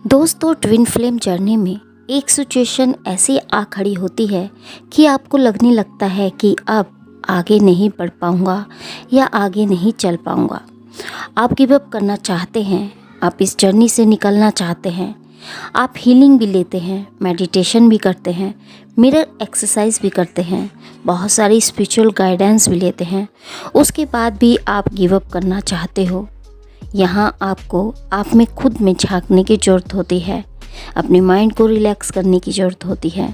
दोस्तों, twin flame journey में एक सिचुएशन ऐसी आ खड़ी होती है कि आपको लगने लगता है कि अब आगे नहीं बढ़ पाऊंगा या आगे नहीं चल पाऊंगा। आप गिव अप करना चाहते हैं, आप इस जर्नी से निकलना चाहते हैं। आप हीलिंग भी लेते हैं, मेडिटेशन भी करते हैं, मिरर एक्सरसाइज भी करते हैं, बहुत सारी स्पिरिचुअल गाइडेंस भी लेते हैं। उसके बाद भी आप गिव अप करना चाहते हो। यहाँ आपको आप में खुद में झांकने की ज़रूरत होती है, अपने माइंड को रिलैक्स करने की ज़रूरत होती है।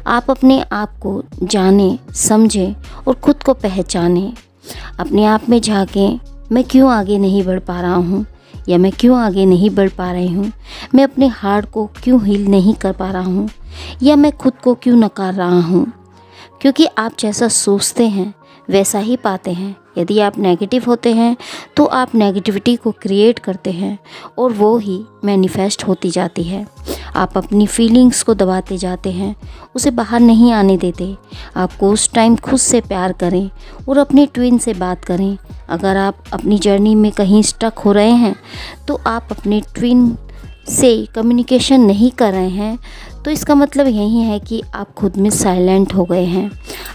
आप अपने आप को जाने, समझें और ख़ुद को पहचानें। अपने आप में झांकें, मैं क्यों आगे नहीं बढ़ पा रहा हूँ या मैं क्यों आगे नहीं बढ़ पा रही हूँ। मैं अपने हार्ट को क्यों हील नहीं कर पा रहा हूँ या मैं खुद को क्यों नकार रहा हूँ। क्योंकि आप जैसा सोचते हैं वैसा ही पाते हैं। यदि आप नेगेटिव होते हैं तो आप नेगेटिविटी को क्रिएट करते हैं और वो ही मैनिफेस्ट होती जाती है। आप अपनी फीलिंग्स को दबाते जाते हैं, उसे बाहर नहीं आने देते। आपको उस टाइम खुद से प्यार करें और अपने ट्विन से बात करें। अगर आप अपनी जर्नी में कहीं स्टक हो रहे हैं तो आप अपने ट्विन से कम्युनिकेशन नहीं कर रहे हैं, तो इसका मतलब यही है कि आप खुद में साइलेंट हो गए हैं।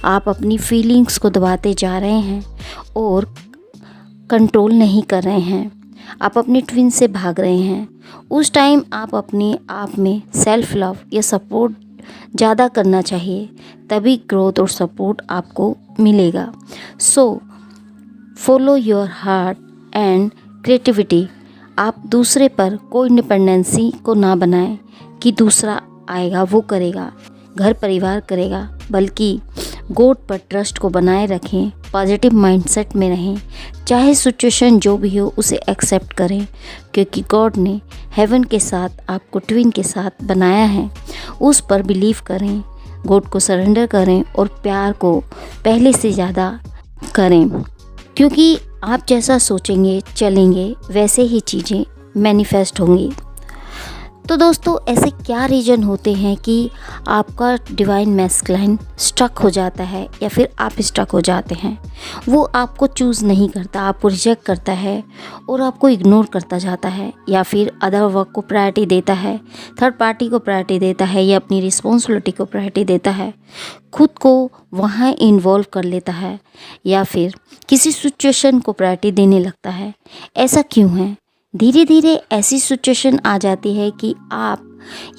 आप अपनी फीलिंग्स को दबाते जा रहे हैं और कंट्रोल नहीं कर रहे हैं। आप अपने ट्विन से भाग रहे हैं। उस टाइम आप अपने आप में सेल्फ लव या सपोर्ट ज़्यादा करना चाहिए, तभी ग्रोथ और सपोर्ट आपको मिलेगा। So follow your heart and creativity. आप दूसरे पर कोई डिपेंडेंसी को ना बनाएं कि दूसरा आएगा वो करेगा, घर परिवार करेगा, बल्कि गॉड पर ट्रस्ट को बनाए रखें। पॉजिटिव माइंडसेट में रहें। चाहे सिचुएशन जो भी हो उसे एक्सेप्ट करें, क्योंकि गॉड ने हेवन के साथ आपको ट्विन के साथ बनाया है। उस पर बिलीव करें, गॉड को सरेंडर करें और प्यार को पहले से ज़्यादा करें, क्योंकि आप जैसा सोचेंगे चलेंगे वैसे ही चीज़ें मैनिफेस्ट होंगी। तो दोस्तों, ऐसे क्या रीज़न होते हैं कि आपका डिवाइन मैस्कुलाइन स्टक हो जाता है या फिर आप स्टक हो जाते हैं। वो आपको चूज़ नहीं करता, आपको रिजेक्ट करता है और आपको इग्नोर करता जाता है, या फिर अदर वर्क को प्रायोरिटी देता है, थर्ड पार्टी को प्रायोरिटी देता है या अपनी रिस्पॉन्सिबिलिटी को प्रायोरिटी देता है, खुद को वहाँ इन्वॉल्व कर लेता है या फिर किसी सिचुएशन को प्रायोरिटी देने लगता है। ऐसा क्यों है? धीरे धीरे ऐसी सिचुएशन आ जाती है कि आप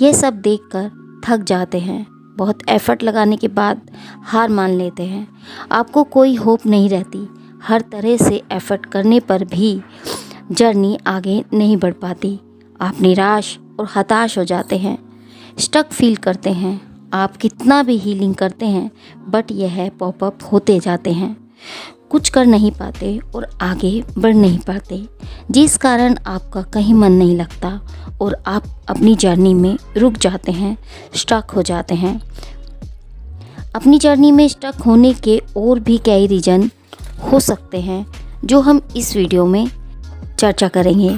ये सब देखकर थक जाते हैं। बहुत एफर्ट लगाने के बाद हार मान लेते हैं। आपको कोई होप नहीं रहती। हर तरह से एफर्ट करने पर भी जर्नी आगे नहीं बढ़ पाती। आप निराश और हताश हो जाते हैं, स्टक फील करते हैं। आप कितना भी हीलिंग करते हैं बट यह पॉपअप होते जाते हैं। कुछ कर नहीं पाते और आगे बढ़ नहीं पाते, जिस कारण आपका कहीं मन नहीं लगता और आप अपनी जर्नी में रुक जाते हैं, स्टक हो जाते हैं। अपनी जर्नी में स्टक होने के और भी कई रीज़न हो सकते हैं जो हम इस वीडियो में चर्चा करेंगे।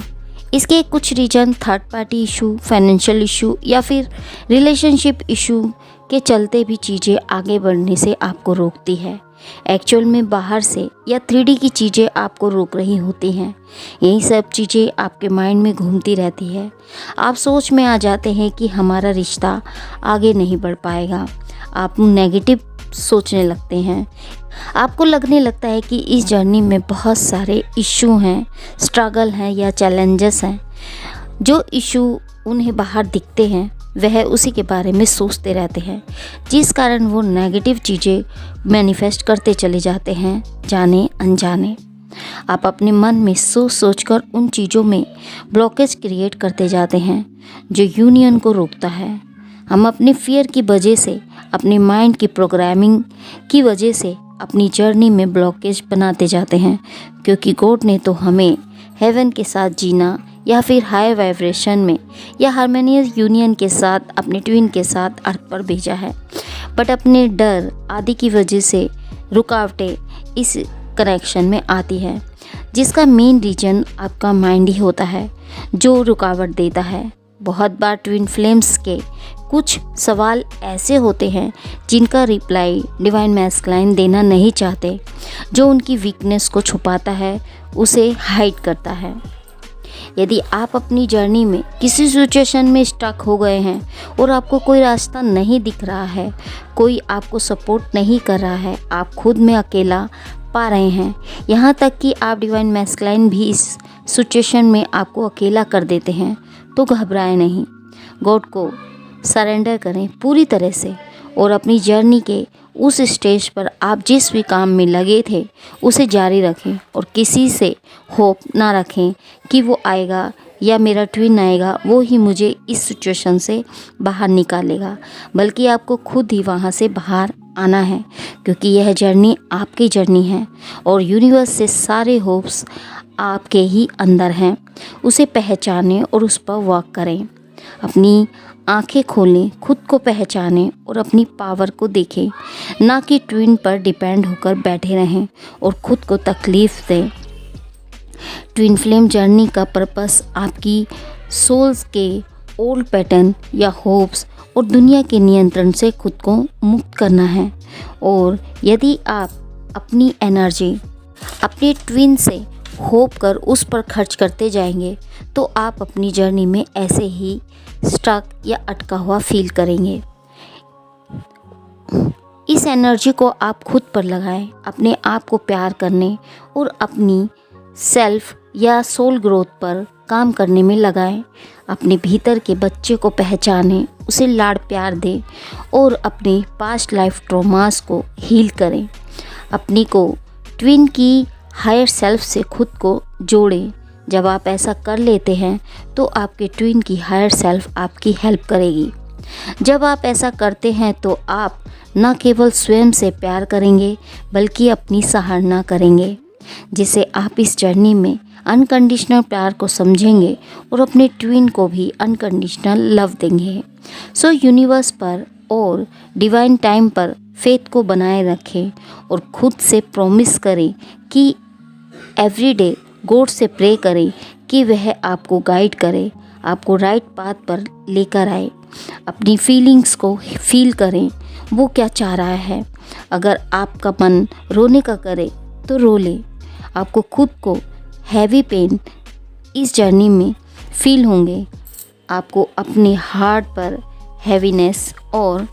इसके कुछ reason third party issue, financial issue या फिर रिलेशनशिप इशू के चलते भी चीज़ें आगे बढ़ने से आपको रोकती है। एक्चुअल में बाहर से या 3D की चीज़ें आपको रोक रही होती हैं। यही सब चीज़ें आपके माइंड में घूमती रहती है। आप सोच में आ जाते हैं कि हमारा रिश्ता आगे नहीं बढ़ पाएगा। आप नेगेटिव सोचने लगते हैं। आपको लगने लगता है कि इस जर्नी में बहुत सारे इशू हैं, स्ट्रगल हैं या चैलेंजेस हैं। जो इशू उन्हें बाहर दिखते हैं वह उसी के बारे में सोचते रहते हैं, जिस कारण वो नेगेटिव चीज़ें मैनिफेस्ट करते चले जाते हैं, जाने अनजाने। आप अपने मन में सोच सोचकर उन चीज़ों में ब्लॉकेज क्रिएट करते जाते हैं जो यूनियन को रोकता है। हम अपनी फियर की वजह से, अपने माइंड की प्रोग्रामिंग की वजह से अपनी जर्नी में ब्लॉकेज बनाते जाते हैं, क्योंकि गॉड ने तो हमें हेवन के साथ जीना या फिर हाई वाइब्रेशन में या हार्मोनियस यूनियन के साथ अपने ट्विन के साथ अर्थ पर भेजा है। बट अपने डर आदि की वजह से रुकावटें इस कनेक्शन में आती है, जिसका मेन रीज़न आपका माइंड ही होता है जो रुकावट देता है। बहुत बार ट्विन फ्लेम्स के कुछ सवाल ऐसे होते हैं जिनका रिप्लाई डिवाइन मैस्कुलाइन देना नहीं चाहते, जो उनकी वीकनेस को छुपाता है, उसे हाइड करता है। यदि आप अपनी जर्नी में किसी सिचुएशन में स्टक हो गए हैं और आपको कोई रास्ता नहीं दिख रहा है, कोई आपको सपोर्ट नहीं कर रहा है, आप खुद में अकेला पा रहे हैं, यहाँ तक कि आप डिवाइन मैस्कुलाइन भी इस सिचुएशन में आपको अकेला कर देते हैं, तो घबराएं नहीं। गॉड को सरेंडर करें पूरी तरह से और अपनी जर्नी के उस स्टेज पर आप जिस भी काम में लगे थे उसे जारी रखें और किसी से होप ना रखें कि वो आएगा या मेरा ट्विन आएगा वो ही मुझे इस सिचुएशन से बाहर निकालेगा, बल्कि आपको खुद ही वहाँ से बाहर आना है, क्योंकि यह जर्नी आपकी जर्नी है और यूनिवर्स से सारे होप्स आपके ही अंदर हैं। उसे पहचानें और उस पर वर्क करें। अपनी आंखें खोलें, खुद को पहचानें और अपनी पावर को देखें, ना कि ट्विन पर डिपेंड होकर बैठे रहें और खुद को तकलीफ़ दें। ट्विन फ्लेम जर्नी का पर्पस आपकी सोल्स के ओल्ड पैटर्न या होप्स और दुनिया के नियंत्रण से खुद को मुक्त करना है। और यदि आप अपनी एनर्जी अपने ट्विन से होप कर उस पर खर्च करते जाएंगे तो आप अपनी जर्नी में ऐसे ही स्टक या अटका हुआ फील करेंगे। इस एनर्जी को आप खुद पर लगाएं, अपने आप को प्यार करने और अपनी सेल्फ या सोल ग्रोथ पर काम करने में लगाएं। अपने भीतर के बच्चे को पहचानें, उसे लाड प्यार दें और अपने पास्ट लाइफ ट्रॉमास को हील करें। अपनी को ट्विन की हायर सेल्फ से खुद को जोड़ें। जब आप ऐसा कर लेते हैं तो आपके ट्विन की हायर सेल्फ आपकी हेल्प करेगी। जब आप ऐसा करते हैं तो आप न केवल स्वयं से प्यार करेंगे बल्कि अपनी सराहना करेंगे, जिससे आप इस जर्नी में अनकंडीशनल प्यार को समझेंगे और अपने ट्विन को भी अनकंडीशनल लव देंगे। सो यूनिवर्स पर और डिवाइन टाइम पर फेथ को बनाए रखें और खुद से प्रॉमिस करें कि एवरीडे गॉड से प्रे करें कि वह आपको गाइड करे, आपको राइट पाथ पर लेकर आए। अपनी फीलिंग्स को फील करें, वो क्या चाह रहा है। अगर आपका मन रोने का करे तो रो ले। आपको खुद को हैवी पेन इस जर्नी में फील होंगे। आपको अपने हार्ट पर हैवीनेस और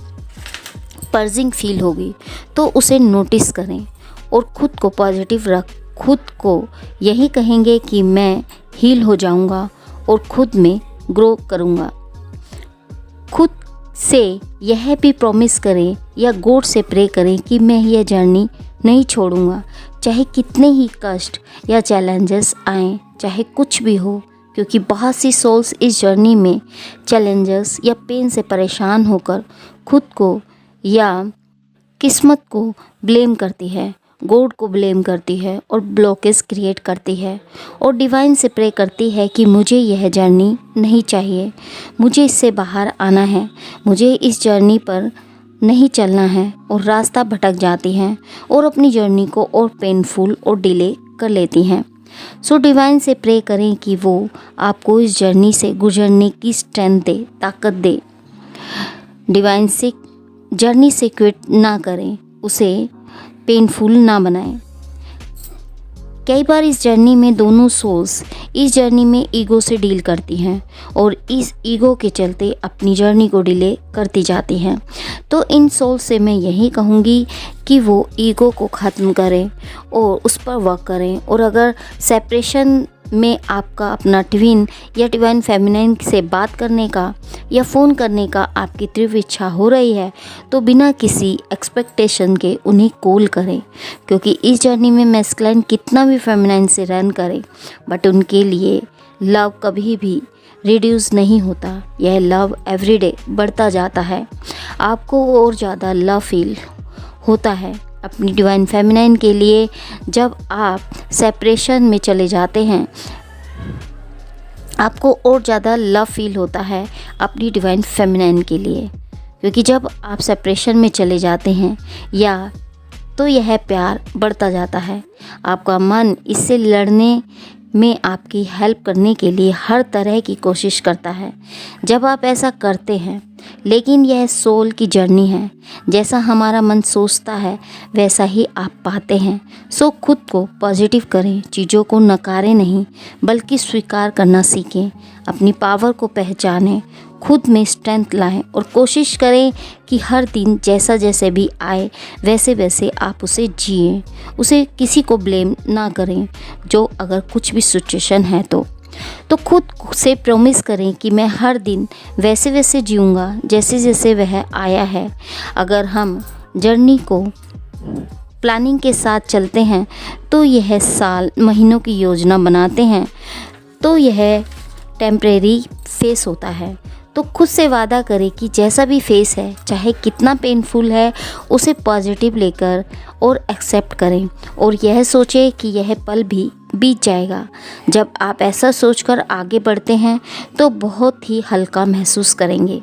पर्जिंग फील होगी तो उसे नोटिस करें और खुद को पॉजिटिव रख खुद को यही कहेंगे कि मैं हील हो जाऊंगा और खुद में ग्रो करूंगा। खुद से यह भी प्रॉमिस करें या गॉड से प्रे करें कि मैं यह जर्नी नहीं छोड़ूंगा, चाहे कितने ही कष्ट या चैलेंजेस आएँ, चाहे कुछ भी हो, क्योंकि बहुत सी सोल्स इस जर्नी में चैलेंजेस या पेन से परेशान होकर खुद को या किस्मत को ब्लेम करती है, गॉड को ब्लेम करती है और ब्लॉकेज क्रिएट करती है और डिवाइन से प्रे करती है कि मुझे यह जर्नी नहीं चाहिए, मुझे इससे बाहर आना है, मुझे इस जर्नी पर नहीं चलना है, और रास्ता भटक जाती हैं और अपनी जर्नी को और पेनफुल और डिले कर लेती हैं। सो डिवाइन से प्रे करें कि वो आपको इस जर्नी से गुजरने की स्ट्रेंथ दे, ताकत दे। डिवाइन से जर्नी से क्विट ना करें, उसे पेनफुल ना बनाएं। कई बार इस जर्नी में दोनों सोल्स इस जर्नी में ईगो से डील करती हैं और इस ईगो के चलते अपनी जर्नी को डिले करती जाती हैं। तो इन सोल्स से मैं यही कहूँगी कि वो ईगो को ख़त्म करें और उस पर वर्क करें। और अगर सेपरेशन में आपका अपना ट्विन या डिवाइन फेमिनाइन से बात करने का या फ़ोन करने का आपकी तीव्र इच्छा हो रही है तो बिना किसी एक्सपेक्टेशन के उन्हें कॉल करें, क्योंकि इस जर्नी में मैस्कुलाइन कितना भी फेमिनाइन से रन करे बट उनके लिए लव कभी भी रिड्यूस नहीं होता। यह लव एवरीडे बढ़ता जाता है। आपको और ज़्यादा लव फील होता है अपनी डिवाइन फेमिनाइन के लिए जब आप सेपरेशन में चले जाते हैं। आपको और ज़्यादा लव फील होता है अपनी डिवाइन फेमिनाइन के लिए, क्योंकि जब आप सेपरेशन में चले जाते हैं या तो यह प्यार बढ़ता जाता है। आपका मन इससे लड़ने में आपकी हेल्प करने के लिए हर तरह की कोशिश करता है। जब आप ऐसा करते हैं, लेकिन यह सोल की जर्नी है, जैसा हमारा मन सोचता है वैसा ही आप पाते हैं। सो खुद को पॉजिटिव करें, चीज़ों को नकारें नहीं बल्कि स्वीकार करना सीखें, अपनी पावर को पहचानें, खुद में स्ट्रेंथ लाएं और कोशिश करें कि हर दिन जैसा जैसे भी आए वैसे वैसे आप उसे जिएं। उसे किसी को ब्लेम ना करें, जो अगर कुछ भी सिचुएशन है तो खुद से प्रॉमिस करें कि मैं हर दिन वैसे वैसे जीऊँगा जैसे जैसे वह आया है। अगर हम जर्नी को प्लानिंग के साथ चलते हैं तो यह साल महीनों की योजना बनाते हैं तो यह टेम्परेरी फेस होता है। तो खुद से वादा करें कि जैसा भी फेस है, चाहे कितना पेनफुल है, उसे पॉजिटिव लेकर और एक्सेप्ट करें और यह सोचें कि यह पल भी बीत जाएगा। जब आप ऐसा सोचकर आगे बढ़ते हैं तो बहुत ही हल्का महसूस करेंगे।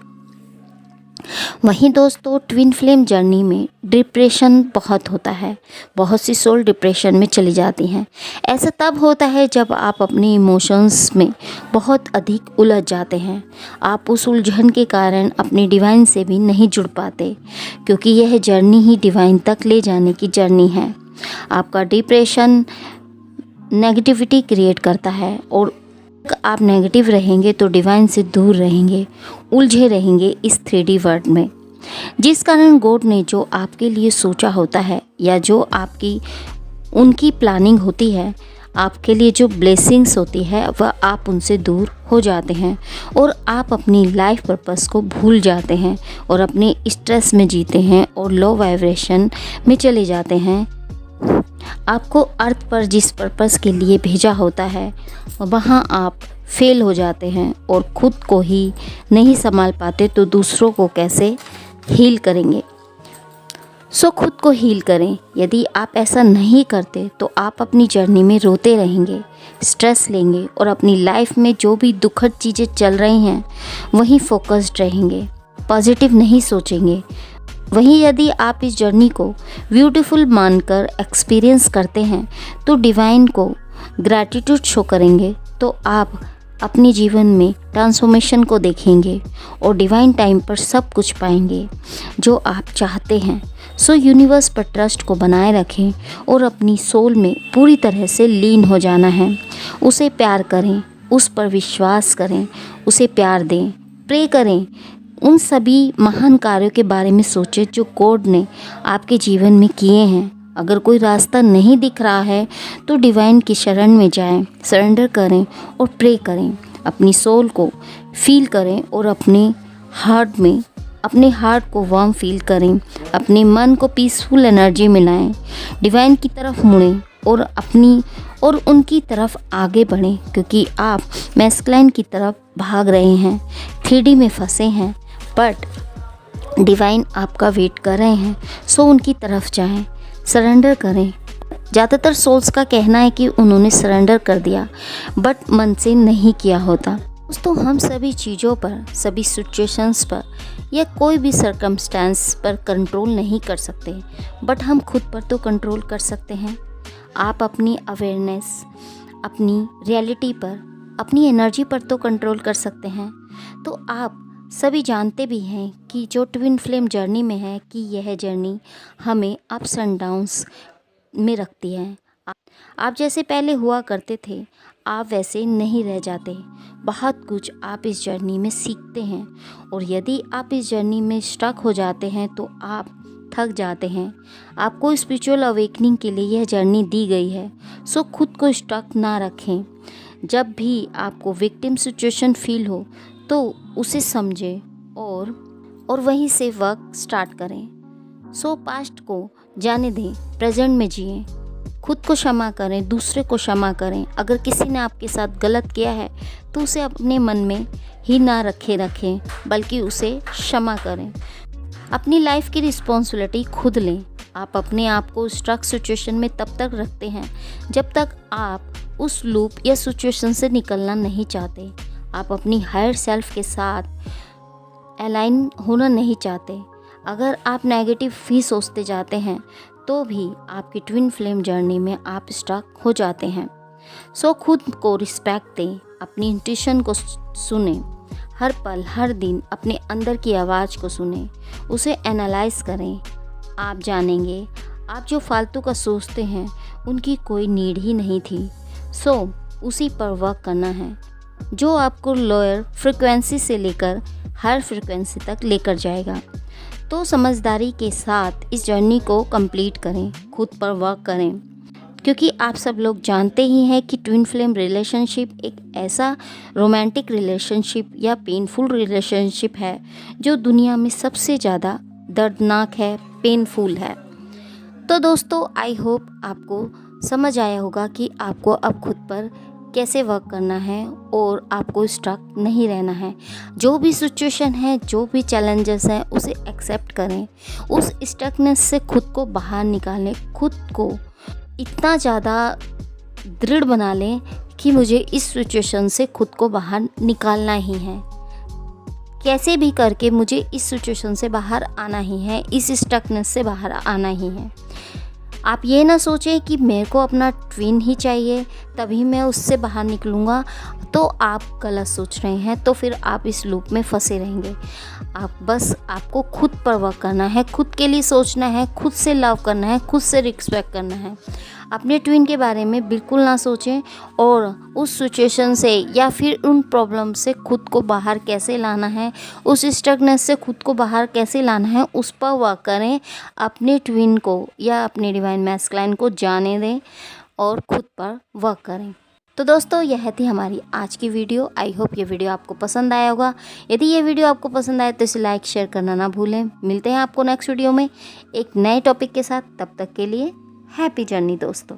वहीं दोस्तों, ट्विन फ्लेम जर्नी में डिप्रेशन बहुत होता है। बहुत सी सोल डिप्रेशन में चली जाती हैं। ऐसा तब होता है जब आप अपने इमोशंस में बहुत अधिक उलझ जाते हैं। आप उस उलझन के कारण अपनी डिवाइन से भी नहीं जुड़ पाते, क्योंकि यह जर्नी ही डिवाइन तक ले जाने की जर्नी है। आपका डिप्रेशन नेगेटिविटी क्रिएट करता है और आप नेगेटिव रहेंगे तो डिवाइन से दूर रहेंगे, उलझे रहेंगे इस 3D वर्ल्ड में। जिस कारण गॉड ने जो आपके लिए सोचा होता है या जो आपकी उनकी प्लानिंग होती है, आपके लिए जो ब्लेसिंग्स होती है, वह आप उनसे दूर हो जाते हैं और आप अपनी लाइफ पर्पस को भूल जाते हैं और अपने स्ट्रेस में जीते हैं और लो वाइब्रेशन में चले जाते हैं। आपको अर्थ पर जिस पर्पस के लिए भेजा होता है वहाँ आप फेल हो जाते हैं और खुद को ही नहीं संभाल पाते तो दूसरों को कैसे हील करेंगे। सो खुद को हील करें। यदि आप ऐसा नहीं करते तो आप अपनी जर्नी में रोते रहेंगे, स्ट्रेस लेंगे और अपनी लाइफ में जो भी दुखद चीज़ें चल रही हैं वहीं फोकस्ड रहेंगे, पॉजिटिव नहीं सोचेंगे। वहीं यदि आप इस जर्नी को ब्यूटीफुल मानकर एक्सपीरियंस करते हैं तो डिवाइन को ग्रैटिट्यूड शो करेंगे तो आप अपने जीवन में ट्रांसफॉर्मेशन को देखेंगे और डिवाइन टाइम पर सब कुछ पाएंगे जो आप चाहते हैं। सो यूनिवर्स पर ट्रस्ट को बनाए रखें और अपनी सोल में पूरी तरह से लीन हो जाना है। उसे प्यार करें, उस पर विश्वास करें, उसे प्यार दें, प्रे करें। उन सभी महान कार्यों के बारे में सोचें जो गॉड ने आपके जीवन में किए हैं। अगर कोई रास्ता नहीं दिख रहा है तो डिवाइन की शरण में जाएं, सरेंडर करें और प्रे करें। अपनी सोल को फील करें और अपने हार्ट को वार्म फील करें। अपने मन को पीसफुल एनर्जी मिलाएं, डिवाइन की तरफ मुड़ें और उनकी तरफ आगे बढ़ें, क्योंकि आप मैस्कुलाइन की तरफ भाग रहे हैं, 3D में फंसे हैं, बट डिवाइन आपका वेट कर रहे हैं। सो उनकी तरफ जाएं, सरेंडर करें। ज़्यादातर सोल्स का कहना है कि उन्होंने सरेंडर कर दिया बट मन से नहीं किया होता। दोस्तों, हम सभी चीज़ों पर, सभी सिचुएशंस पर या कोई भी सर्कमस्टेंस पर कंट्रोल नहीं कर सकते, बट हम खुद पर तो कंट्रोल कर सकते हैं। आप अपनी अवेयरनेस, अपनी रियलिटी पर, अपनी एनर्जी पर तो कंट्रोल कर सकते हैं। तो आप सभी जानते भी हैं कि जो ट्विन फ्लेम जर्नी में है कि यह जर्नी हमें अप्स एंड डाउन्स में रखती है। आप जैसे पहले हुआ करते थे, आप वैसे नहीं रह जाते। बहुत कुछ आप इस जर्नी में सीखते हैं और यदि आप इस जर्नी में स्टक हो जाते हैं तो आप थक जाते हैं। आपको स्पिरिचुअल अवेकनिंग के लिए यह जर्नी दी गई है। सो खुद को स्टक ना रखें। जब भी आपको विक्टिम सिचुएशन फील हो तो उसे समझें और वहीं से वर्क स्टार्ट करें। सो पास्ट को जाने दें, प्रेजेंट में जिएं, खुद को क्षमा करें, दूसरे को क्षमा करें। अगर किसी ने आपके साथ गलत किया है तो उसे अपने मन में ही ना रखें बल्कि उसे क्षमा करें। अपनी लाइफ की रिस्पॉन्सिबिलिटी खुद लें। आप अपने आप को स्ट्रक सिचुएशन में तब तक रखते हैं जब तक आप उस लूप या सिचुएशन से निकलना नहीं चाहते। आप अपनी हायर सेल्फ के साथ अलाइन होना नहीं चाहते। अगर आप नेगेटिव ही सोचते जाते हैं तो भी आपकी ट्विन फ्लेम जर्नी में आप स्टक हो जाते हैं। सो खुद को रिस्पेक्ट दें, अपनी इंट्यूशन को सुने, हर पल हर दिन अपने अंदर की आवाज़ को सुने, उसे एनालाइज करें। आप जानेंगे आप जो फालतू का सोचते हैं उनकी कोई नीड ही नहीं थी। सो उसी पर वर्क करना है जो आपको लोअर फ्रिक्वेंसी से लेकर हायर फ्रिक्वेंसी तक लेकर जाएगा। तो समझदारी के साथ इस जर्नी को कंप्लीट करें, खुद पर वर्क करें, क्योंकि आप सब लोग जानते ही हैं कि ट्विन फ्लेम रिलेशनशिप एक ऐसा रोमांटिक रिलेशनशिप या पेनफुल रिलेशनशिप है जो दुनिया में सबसे ज़्यादा दर्दनाक है, पेनफुल है। तो दोस्तों, आई होप आपको समझ आया होगा कि आपको अब खुद पर कैसे वर्क करना है और आपको स्टक नहीं रहना है। जो भी सिचुएशन है, जो भी चैलेंजेस हैं, उसे एक्सेप्ट करें, उस स्टकनेस से खुद को बाहर निकालें, खुद को इतना ज़्यादा दृढ़ बना लें कि मुझे इस सिचुएशन से खुद को बाहर निकालना ही है, कैसे भी करके मुझे इस सिचुएशन से बाहर आना ही है, इस स्टकनेस से बाहर आना ही है। आप ये ना सोचें कि मेरे को अपना ट्विन ही चाहिए तभी मैं उससे बाहर निकलूँगा, तो आप गलत सोच रहे हैं, तो फिर आप इस लूप में फंसे रहेंगे। आपको खुद पर वर्क करना है, खुद के लिए सोचना है, खुद से लव करना है, खुद से रिस्पेक्ट करना है। अपने ट्विन के बारे में बिल्कुल ना सोचें और उस सिचुएशन से या फिर उन प्रॉब्लम से खुद को बाहर कैसे लाना है, उस स्टकनेस से खुद को बाहर कैसे लाना है, उस पर वर्क करें। अपने ट्विन को या अपने डिवाइन मैस्कुलाइन को जाने दें और खुद पर वर्क करें। तो दोस्तों, यह थी हमारी आज की वीडियो। आई होप ये वीडियो आपको पसंद आया होगा। यदि ये वीडियो आपको पसंद आए तो इसे लाइक शेयर करना ना भूलें। मिलते हैं आपको नेक्स्ट वीडियो में एक नए टॉपिक के साथ। तब तक के लिए हैप्पी जर्नी दोस्तों।